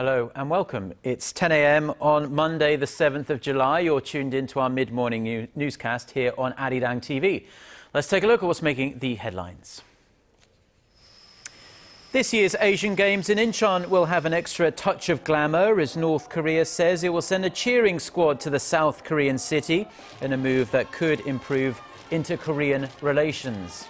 Hello and welcome. It's 10 a.m. on Monday, the 7th of July. You're tuned into our mid-morning newscast here on ARIRANG TV. Let's take a look at what's making the headlines. This year's Asian Games in Incheon will have an extra touch of glamour as North Korea says it will send a cheering squad to the South Korean city in a move that could improve inter-Korean relations.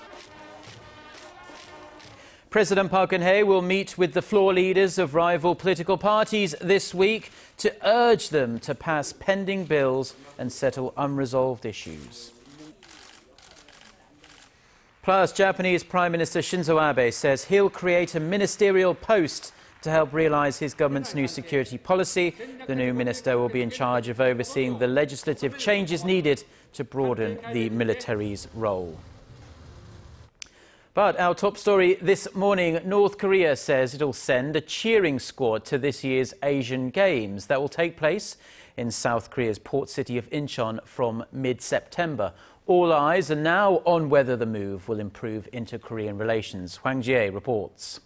President Park Geun-hye will meet with the floor leaders of rival political parties this week to urge them to pass pending bills and settle unresolved issues. Plus, Japanese Prime Minister Shinzo Abe says he'll create a ministerial post to help realize his government's new security policy. The new minister will be in charge of overseeing the legislative changes needed to broaden the military's role. But our top story this morning, North Korea says it'll send a cheering squad to this year's Asian Games that will take place in South Korea's port city of Incheon from mid-September. All eyes are now on whether the move will improve inter-Korean relations. Hwang Ji-hye reports.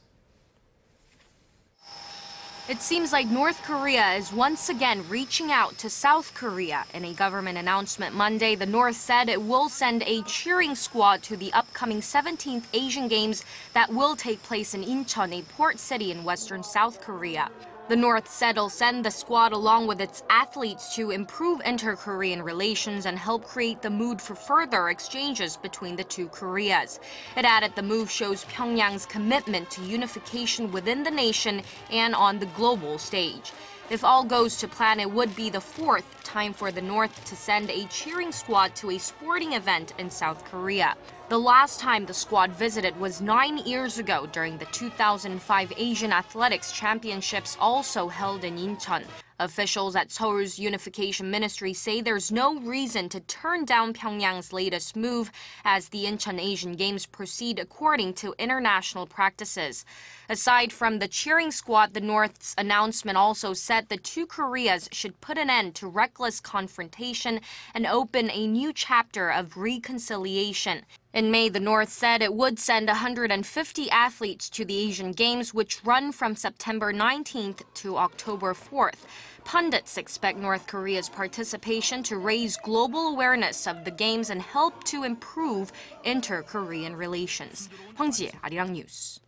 It seems like North Korea is once again reaching out to South Korea. In a government announcement Monday, the North said it will send a cheering squad to the upcoming 17th Asian Games that will take place in Incheon, a port city in western South Korea. The North said it'll send the squad along with its athletes to improve inter-Korean relations and help create the mood for further exchanges between the two Koreas. It added the move shows Pyongyang's commitment to unification within the nation and on the global stage. If all goes to plan, it would be the fourth time for the North to send a cheering squad to a sporting event in South Korea. The last time the squad visited was 9 years ago during the 2005 Asian Athletics Championships, also held in Incheon. Officials at Seoul's Unification Ministry say there's no reason to turn down Pyongyang's latest move as the Incheon Asian Games proceed according to international practices. Aside from the cheering squad, the North's announcement also said the two Koreas should put an end to reckless confrontation and open a new chapter of reconciliation. In May, the North said it would send 150 athletes to the Asian Games, which run from September 19th to October 4th. Pundits expect North Korea's participation to raise global awareness of the Games and help to improve inter-Korean relations. Hwang Ji-hye, ARIRANG News.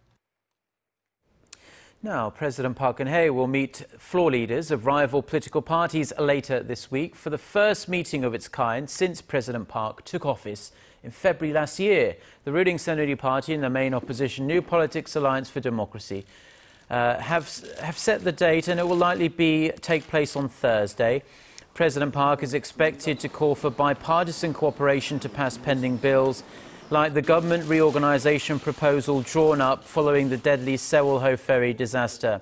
Now, President Park Geun-hye will meet floor leaders of rival political parties later this week for the first meeting of its kind since President Park took office in February last year. The ruling Saenuri Party and the main opposition New Politics Alliance for Democracy have set the date, and it will likely take place on Thursday. President Park is expected to call for bipartisan cooperation to pass pending bills, like the government reorganization proposal drawn up following the deadly Sewol-ho ferry disaster.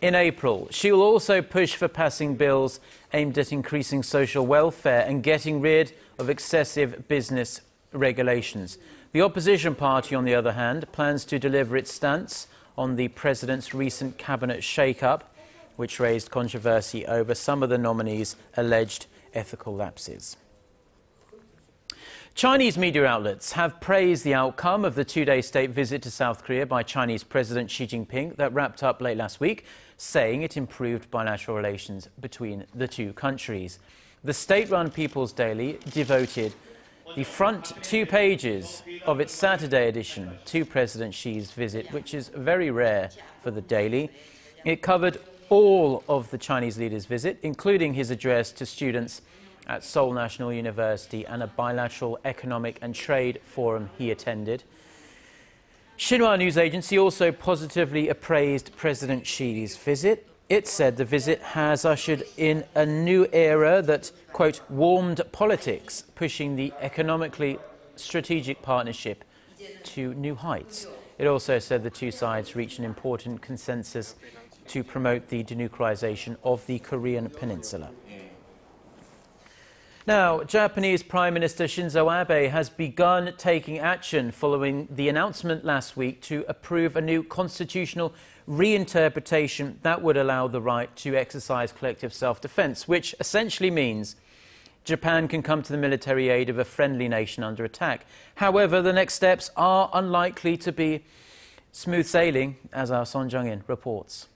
In April, she will also push for passing bills aimed at increasing social welfare and getting rid of excessive business regulations. The opposition party, on the other hand, plans to deliver its stance on the president's recent cabinet shake-up, which raised controversy over some of the nominees' alleged ethical lapses. Chinese media outlets have praised the outcome of the two-day state visit to South Korea by Chinese President Xi Jinping that wrapped up late last week, saying it improved bilateral relations between the two countries. The state-run People's Daily devoted the front 2 pages of its Saturday edition to President Xi's visit, which is very rare for the Daily. It covered all of the Chinese leader's visit, including his address to students at Seoul National University and a bilateral economic and trade forum he attended. Xinhua news agency also positively appraised President Xi's visit. It said the visit has ushered in a new era that, quote, warmed politics, pushing the economically strategic partnership to new heights. It also said the two sides reached an important consensus to promote the denuclearization of the Korean peninsula. Now, Japanese Prime Minister Shinzo Abe has begun taking action following the announcement last week to approve a new constitutional reinterpretation that would allow the right to exercise collective self-defense, which essentially means Japan can come to the military aid of a friendly nation under attack. However, the next steps are unlikely to be smooth sailing, as our Son Jung-in reports.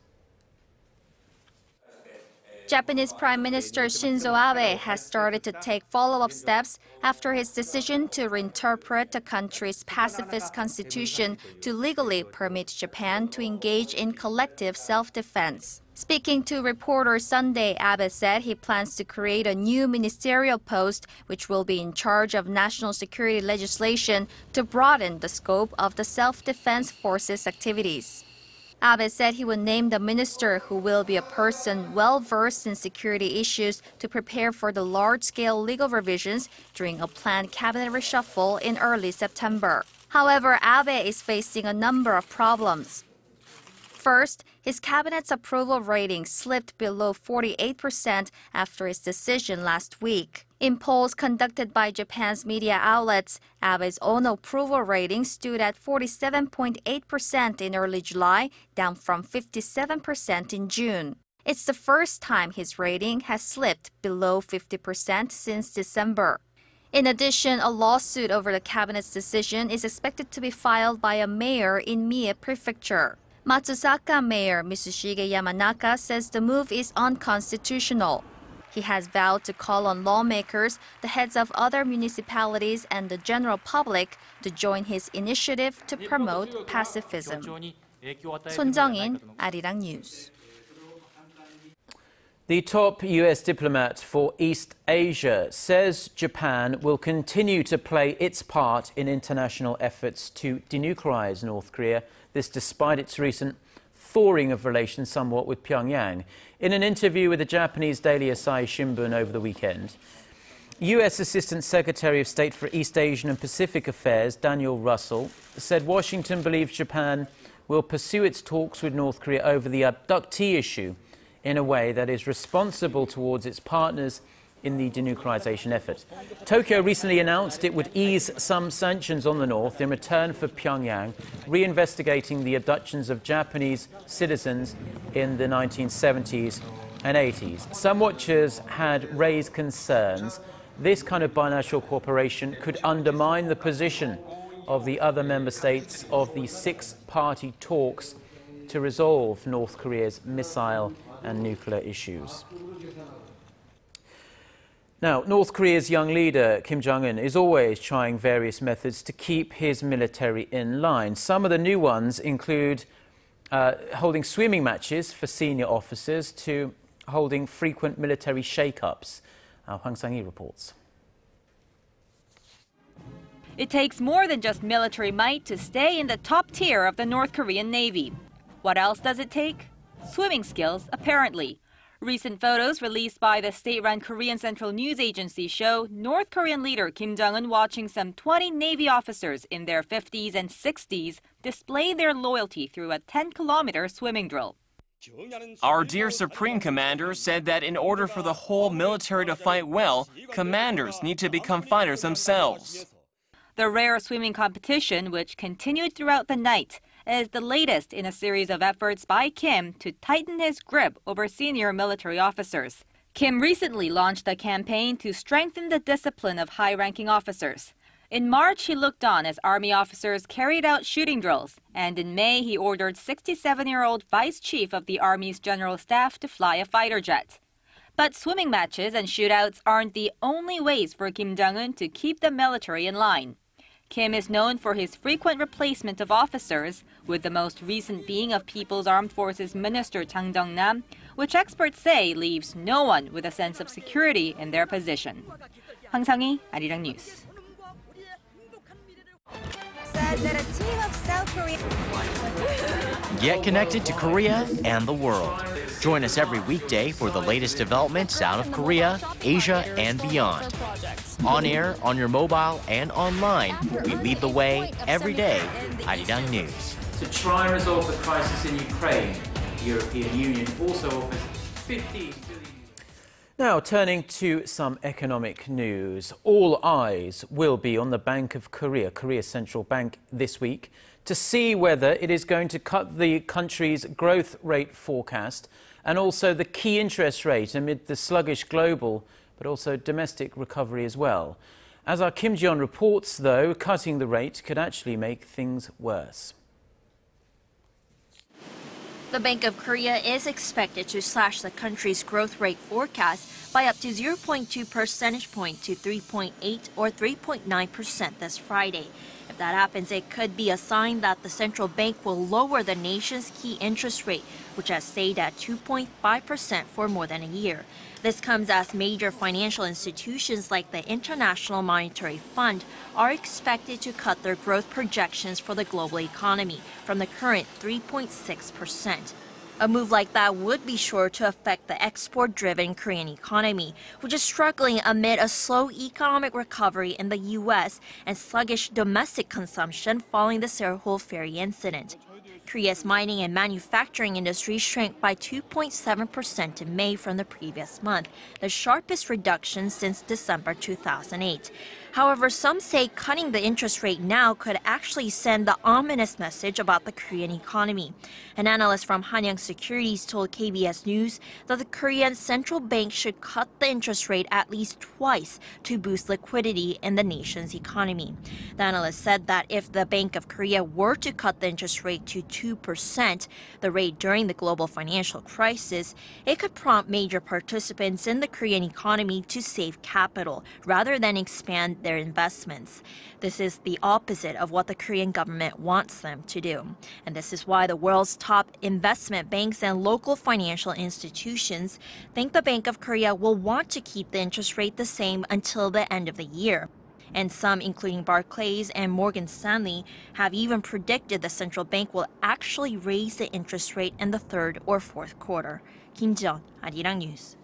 Japanese Prime Minister Shinzo Abe has started to take follow-up steps after his decision to reinterpret the country's pacifist constitution to legally permit Japan to engage in collective self-defense. Speaking to reporters Sunday, Abe said he plans to create a new ministerial post which will be in charge of national security legislation to broaden the scope of the self-defense forces' activities. Abe said he would name the minister who will be a person well-versed in security issues to prepare for the large-scale legal revisions during a planned cabinet reshuffle in early September. However, Abe is facing a number of problems. First, his cabinet's approval rating slipped below 48% after his decision last week. In polls conducted by Japan's media outlets, Abe's own approval rating stood at 47.8% in early July, down from 57% in June. It's the first time his rating has slipped below 50% since December. In addition, a lawsuit over the cabinet's decision is expected to be filed by a mayor in Mie Prefecture. Matsusaka Mayor Mitsushige Yamanaka says the move is unconstitutional. He has vowed to call on lawmakers, the heads of other municipalities, and the general public to join his initiative to promote pacifism. Son Jung-in, ARIRANG News. The top U.S. diplomat for East Asia says Japan will continue to play its part in international efforts to denuclearize North Korea, this despite its recent thawing of relations somewhat with Pyongyang. In an interview with the Japanese daily Asahi Shimbun over the weekend, U.S. Assistant Secretary of State for East Asian and Pacific Affairs Daniel Russell said Washington believes Japan will pursue its talks with North Korea over the abductee issue in a way that is responsible towards its partners in the denuclearization effort. Tokyo recently announced it would ease some sanctions on the North in return for Pyongyang reinvestigating the abductions of Japanese citizens in the 1970s and 80s. Some watchers had raised concerns this kind of bilateral cooperation could undermine the position of the other member states of the six-party talks to resolve North Korea's missile and nuclear issues. Now, North Korea's young leader, Kim Jong-un, is always trying various methods to keep his military in line. Some of the new ones include holding swimming matches for senior officers to holding frequent military shake-ups. Hwang Ji-hye reports. It takes more than just military might to stay in the top tier of the North Korean Navy. What else does it take? Swimming skills, apparently. Recent photos released by the state-run Korean Central News Agency show North Korean leader Kim Jong-un watching some 20 Navy officers in their 50s and 60s display their loyalty through a 10-kilometer swimming drill. Our dear Supreme Commander said that in order for the whole military to fight well, commanders need to become fighters themselves. The rare swimming competition, which continued throughout the night, is the latest in a series of efforts by Kim to tighten his grip over senior military officers. Kim recently launched a campaign to strengthen the discipline of high-ranking officers. In March, he looked on as Army officers carried out shooting drills, and in May, he ordered 67-year-old Vice Chief of the Army's General Staff to fly a fighter jet. But swimming matches and shootouts aren't the only ways for Kim Jong-un to keep the military in line. Kim is known for his frequent replacement of officers, with the most recent being of People's Armed Forces Minister Chang Dong-nam, which experts say leaves no one with a sense of security in their position. Hwang Ji-hye, ARIRANG News. Get connected to Korea and the world. Join us every weekday for the latest developments out of Korea, Asia, and beyond. On air, on your mobile, and online, we lead the way every day. ARIRANG News. To try and resolve the crisis in Ukraine, the European Union also offers 15 billion. Now, turning to some economic news. All eyes will be on the Bank of Korea, Korea's central bank, this week to see whether it is going to cut the country's growth rate forecast and also the key interest rate amid the sluggish global but also domestic recovery as well. As our Kim Ji-yeon reports, though, cutting the rate could actually make things worse. The Bank of Korea is expected to slash the country's growth rate forecast by up to 0.2 percentage point to 3.8 or 3.9% this Friday. If that happens, it could be a sign that the central bank will lower the nation's key interest rate, which has stayed at 2.5% for more than a year. This comes as major financial institutions like the International Monetary Fund are expected to cut their growth projections for the global economy from the current 3.6%. A move like that would be sure to affect the export-driven Korean economy, which is struggling amid a slow economic recovery in the U.S. and sluggish domestic consumption following the Seoul ferry incident. Korea's mining and manufacturing industry shrank by 2.7% in May from the previous month, the sharpest reduction since December 2008. However, some say cutting the interest rate now could actually send the ominous message about the Korean economy. An analyst from Hanyang Securities told KBS News that the Korean central bank should cut the interest rate at least twice to boost liquidity in the nation's economy. The analyst said that if the Bank of Korea were to cut the interest rate to 2%, the rate during the global financial crisis, it could prompt major participants in the Korean economy to save capital rather than expand their investments. This is the opposite of what the Korean government wants them to do. And this is why the world's top investment banks and local financial institutions think the Bank of Korea will want to keep the interest rate the same until the end of the year. And some, including Barclays and Morgan Stanley, have even predicted the central bank will actually raise the interest rate in the third or fourth quarter. Kim Ji-yeon, ARIRANG News.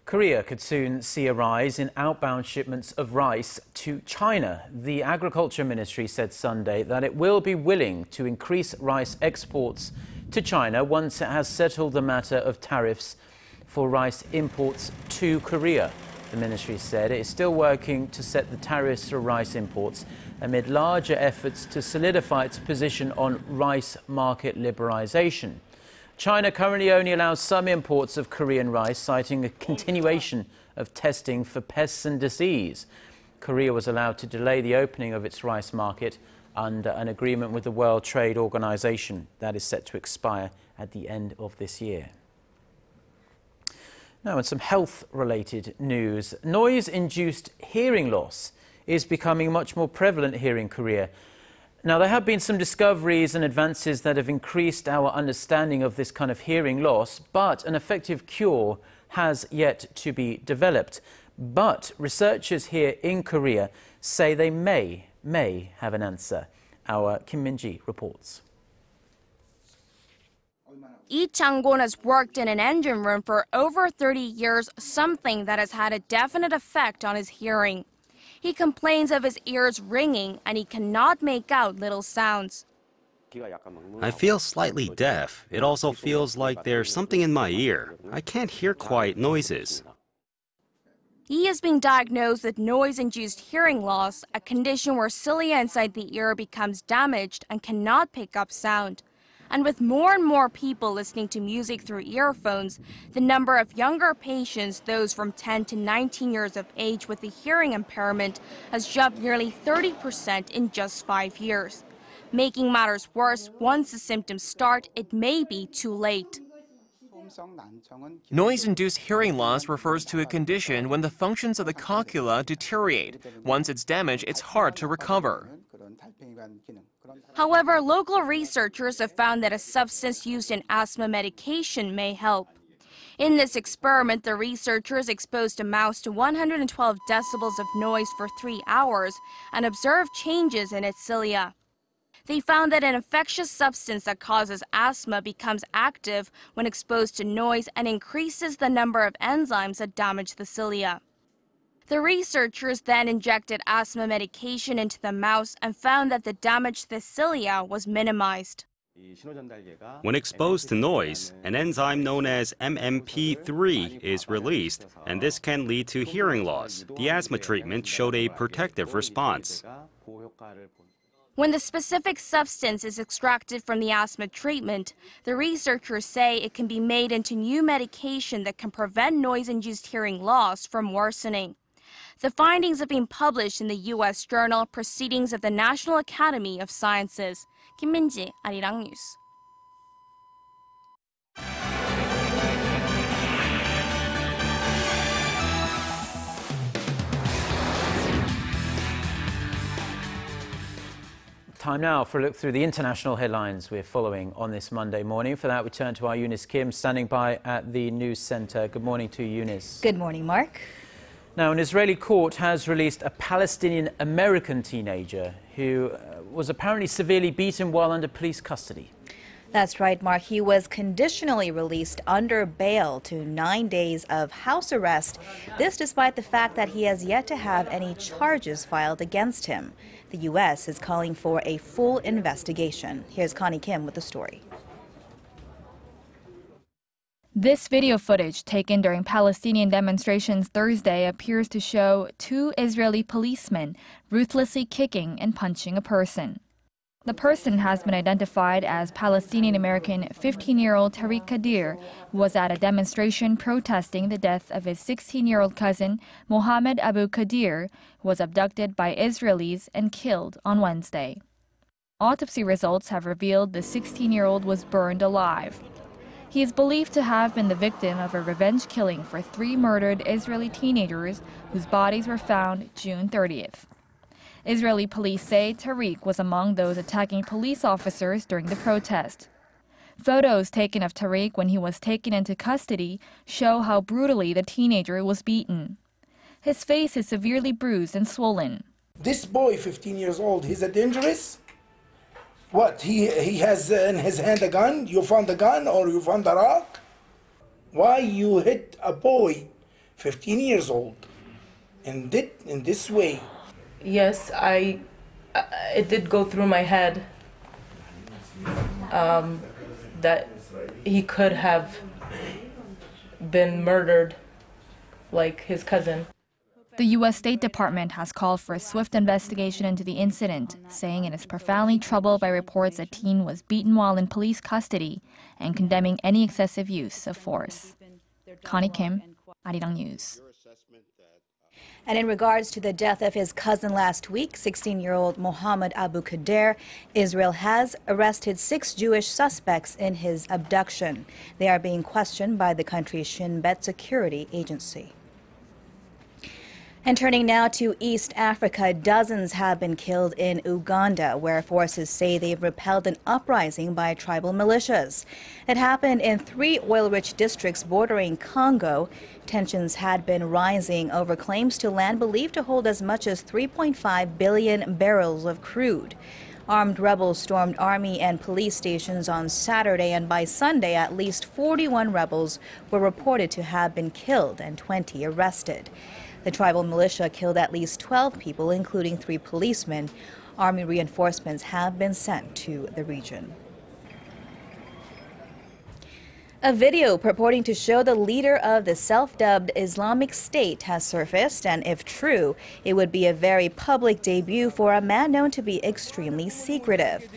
Korea could soon see a rise in outbound shipments of rice to China. The Agriculture Ministry said Sunday that it will be willing to increase rice exports to China once it has settled the matter of tariffs for rice imports to Korea. The ministry said it is still working to set the tariffs for rice imports amid larger efforts to solidify its position on rice market liberalization. China currently only allows some imports of Korean rice, citing a continuation of testing for pests and disease. Korea was allowed to delay the opening of its rice market under an agreement with the World Trade Organization that is set to expire at the end of this year. Now, in some health-related news, noise-induced hearing loss is becoming much more prevalent here in Korea. Now, there have been some discoveries and advances that have increased our understanding of this kind of hearing loss, but an effective cure has yet to be developed. But researchers here in Korea say they may have an answer. Our Kim Min-ji reports. Lee Chang-gon has worked in an engine room for over 30 years, something that has had a definite effect on his hearing. He complains of his ears ringing and he cannot make out little sounds. I feel slightly deaf. It also feels like there's something in my ear. I can't hear quiet noises. He has been diagnosed with noise-induced hearing loss, a condition where cilia inside the ear becomes damaged and cannot pick up sound. And with more and more people listening to music through earphones, the number of younger patients, those from 10 to 19 years of age with a hearing impairment, has jumped nearly 30% in just 5 years. Making matters worse, once the symptoms start, it may be too late. Noise-induced hearing loss refers to a condition when the functions of the cochlea deteriorate. Once it's damaged, it's hard to recover. However, local researchers have found that a substance used in asthma medication may help. In this experiment, the researchers exposed a mouse to 112 decibels of noise for 3 hours and observed changes in its cilia. They found that an infectious substance that causes asthma becomes active when exposed to noise and increases the number of enzymes that damage the cilia. The researchers then injected asthma medication into the mouse and found that the damage to the cilia was minimized. When exposed to noise, an enzyme known as MMP3 is released, and this can lead to hearing loss. The asthma treatment showed a protective response. When the specific substance is extracted from the asthma treatment, the researchers say it can be made into new medication that can prevent noise-induced hearing loss from worsening. The findings have been published in the U.S. journal Proceedings of the National Academy of Sciences. Kim Min-ji, ARIRANG News. Time now for a look through the international headlines we're following on this Monday morning. For that, we turn to our Eunice Kim, standing by at the news center. Good morning to you, Eunice. Good morning, Mark. Now, an Israeli court has released a Palestinian-American teenager who was apparently severely beaten while under police custody. That's right, Mark. He was conditionally released under bail to 9 days of house arrest. This despite the fact that he has yet to have any charges filed against him. The U.S. is calling for a full investigation. Here's Connie Kim with the story. This video footage taken during Palestinian demonstrations Thursday appears to show two Israeli policemen ruthlessly kicking and punching a person. The person has been identified as Palestinian-American 15-year-old Tariq Kadir, who was at a demonstration protesting the death of his 16-year-old cousin, Mohammed Abu Kadir, who was abducted by Israelis and killed on Wednesday. Autopsy results have revealed the 16-year-old was burned alive. He is believed to have been the victim of a revenge killing for 3 murdered Israeli teenagers whose bodies were found June 30th. Israeli police say Tariq was among those attacking police officers during the protest. Photos taken of Tariq when he was taken into custody show how brutally the teenager was beaten. His face is severely bruised and swollen. This boy, 15 years old, he's a dangerous? What, he has in his hand a gun? You found a gun or you found a rock? Why you hit a boy, 15 years old, in this way? Yes, it did go through my head that he could have been murdered like his cousin. The U.S. State Department has called for a swift investigation into the incident, saying it is profoundly troubled by reports a teen was beaten while in police custody and condemning any excessive use of force. Connie Kim, ARIRANG News. And in regards to the death of his cousin last week, 16-year-old Mohammed Abu Kadir, Israel has arrested 6 Jewish suspects in his abduction. They are being questioned by the country's Shin Bet security agency. And turning now to East Africa, dozens have been killed in Uganda, where forces say they've repelled an uprising by tribal militias. It happened in 3 oil-rich districts bordering Congo. Tensions had been rising over claims to land believed to hold as much as 3.5 billion barrels of crude. Armed rebels stormed army and police stations on Saturday, and by Sunday, at least 41 rebels were reported to have been killed and 20 arrested. The tribal militia killed at least 12 people, including 3 policemen. Army reinforcements have been sent to the region. A video purporting to show the leader of the self-dubbed Islamic State has surfaced, and if true, it would be a very public debut for a man known to be extremely secretive.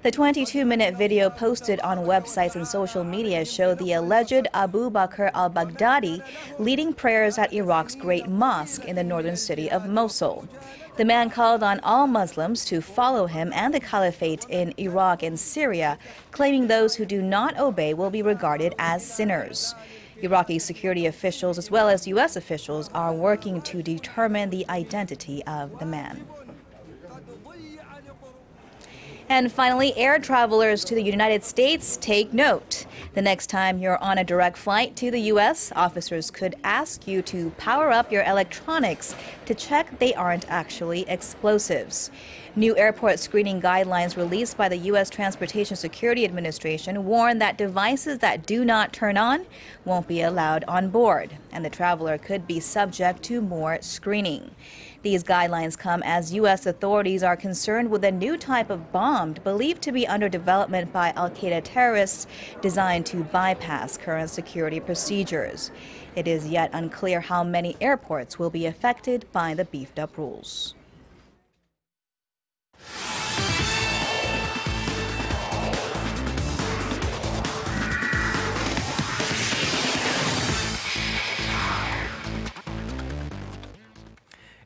The 22-minute video posted on websites and social media showed the alleged Abu Bakr al-Baghdadi leading prayers at Iraq's Great Mosque in the northern city of Mosul. The man called on all Muslims to follow him and the caliphate in Iraq and Syria, claiming those who do not obey will be regarded as sinners. Iraqi security officials as well as U.S. officials are working to determine the identity of the man. And finally, air travelers to the United States, take note. The next time you're on a direct flight to the U.S., officers could ask you to power up your electronics to check they aren't actually explosives. New airport screening guidelines released by the U.S. Transportation Security Administration warn that devices that do not turn on won't be allowed on board, and the traveler could be subject to more screening. These guidelines come as U.S. authorities are concerned with a new type of bomb believed to be under development by al-Qaeda terrorists designed to bypass current security procedures. It is yet unclear how many airports will be affected by the beefed-up rules.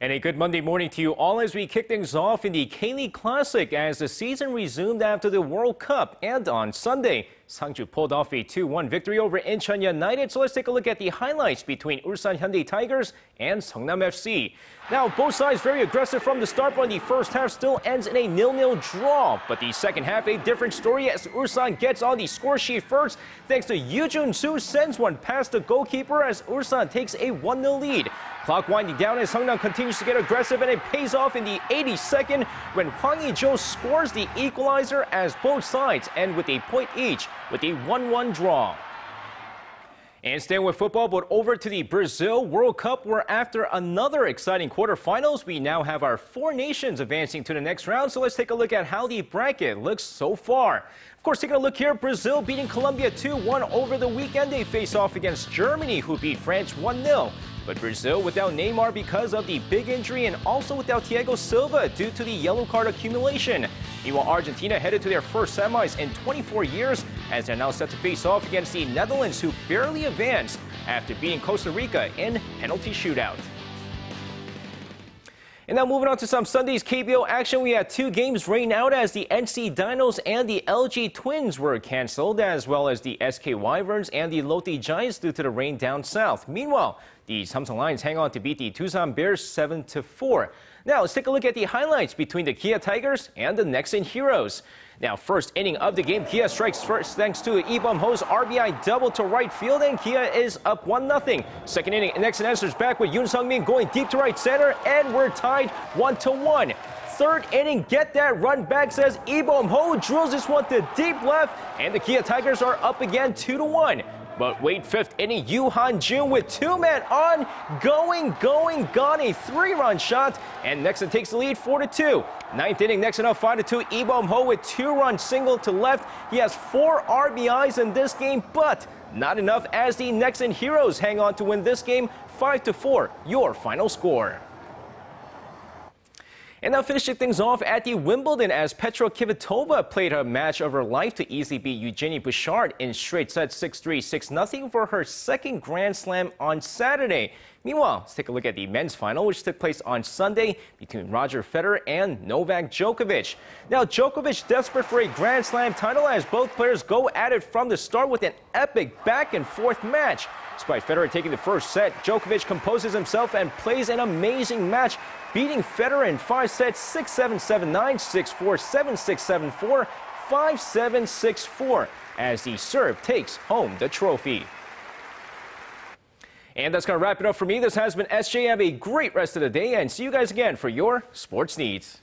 And a good Monday morning to you all as we kick things off in the K-League Classic as the season resumed after the World Cup. And on Sunday, Sangju pulled off a 2-1 victory over Incheon United. So let's take a look at the highlights between Ulsan Hyundai Tigers and Seongnam FC. Now, both sides very aggressive from the start, but the first half still ends in a 0-0 draw. But the second half, a different story as Ulsan gets on the score sheet first thanks to Yoo Jun-soo sends one past the goalkeeper as Ulsan takes a 1-0 lead. Clock winding down as Seongnam continues to get aggressive, and it pays off in the 82nd when Hwang Ji-hye scores the equalizer as both sides end with a point each with a 1-1 draw. And staying with football, but over to the Brazil World Cup, where after another exciting quarterfinals, we now have our 4 nations advancing to the next round. So let's take a look at how the bracket looks so far. Of course, taking a look here, Brazil beating Colombia 2-1 over the weekend. They face off against Germany, who beat France 1-0. But Brazil without Neymar because of the big injury and also without Thiago Silva due to the yellow card accumulation. Meanwhile, Argentina headed to their first semis in 24 years as they're now set to face off against the Netherlands, who barely advanced after beating Costa Rica in penalty shootout. And now moving on to some Sunday's KBO action, we had 2 games rained out as the NC Dinos and the LG Twins were canceled, as well as the SK Wyverns and the Lotte Giants due to the rain down south. Meanwhile, the Samsung Lions hang on to beat the Tucson Bears 7-4. Now let's take a look at the highlights between the Kia Tigers and the Nexen Heroes. Now, first inning of the game, Kia strikes first thanks to Lee Bum-ho's RBI double to right field, and Kia is up 1-0. Second inning, Nexen answers back with Yoon Sung-min going deep to right center, and we're tied 1-1. Third inning, get that run back, says Lee Bum-ho, drills this one to deep left, and the Kia Tigers are up again 2-1. But wait, fifth inning, Yoo Han-jun with 2 men on, going, gone, a 3-run shot, and Nexen takes the lead 4-2. Ninth inning, Nexen up 5-2, Lee Bum-ho with 2-run single to left. He has 4 RBIs in this game, but not enough as the Nexen Heroes hang on to win this game 5-4, your final score. And now finishing things off at the Wimbledon as Petra Kvitova played her match of her life to easily beat Eugenie Bouchard in straight sets 6-3, 6-0 for her second Grand Slam on Saturday. Meanwhile, let's take a look at the men's final, which took place on Sunday between Roger Federer and Novak Djokovic. Now, Djokovic desperate for a Grand Slam title as both players go at it from the start with an epic back-and-forth match. Despite Federer taking the first set, Djokovic composes himself and plays an amazing match, beating Federer in 5 sets 6-7, 7-9, 6-4, 7-6, 7-4, 5-7, 6-4 as the Serb takes home the trophy. And that's going to wrap it up for me. This has been SJ. Have a great rest of the day and see you guys again for your sports needs.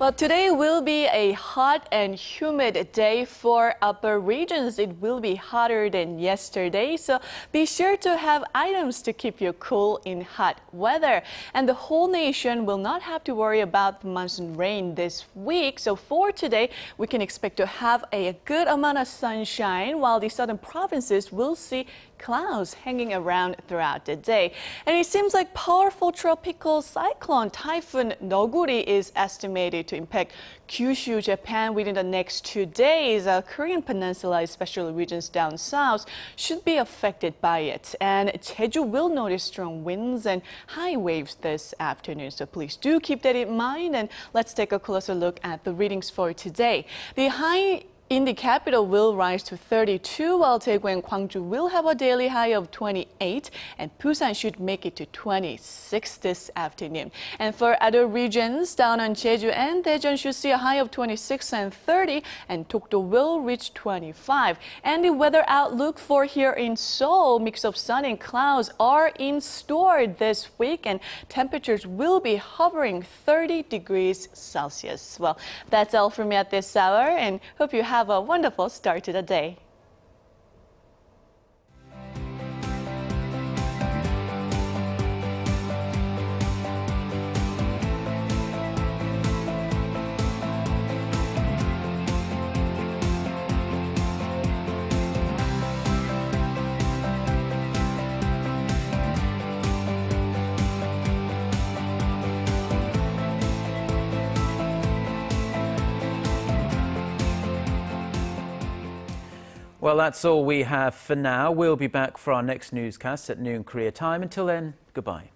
Well, today will be a hot and humid day for upper regions. It will be hotter than yesterday, so be sure to have items to keep you cool in hot weather. And the whole nation will not have to worry about the monsoon rain this week. So for today, we can expect to have a good amount of sunshine, while the southern provinces will see clouds hanging around throughout the day. And it seems like powerful tropical cyclone Typhoon Noguri is estimated to impact Kyushu, Japan within the next 2 days. Korean Peninsula, especially regions down south, should be affected by it. And Jeju will notice strong winds and high waves this afternoon. So please do keep that in mind. And let's take a closer look at the readings for today. The high in the capital will rise to 32, while Daegu and Gwangju will have a daily high of 28, and Busan should make it to 26 this afternoon. And for other regions, down on Jeju and Daejeon should see a high of 26 and 30, and Dokdo will reach 25. And the weather outlook for here in Seoul, mix of sun and clouds are in store this week, and temperatures will be hovering 30 degrees Celsius. Well, that's all from me at this hour, and hope you have a wonderful start to the day. Well, that's all we have for now. We'll be back for our next newscast at noon Korea time. Until then, goodbye.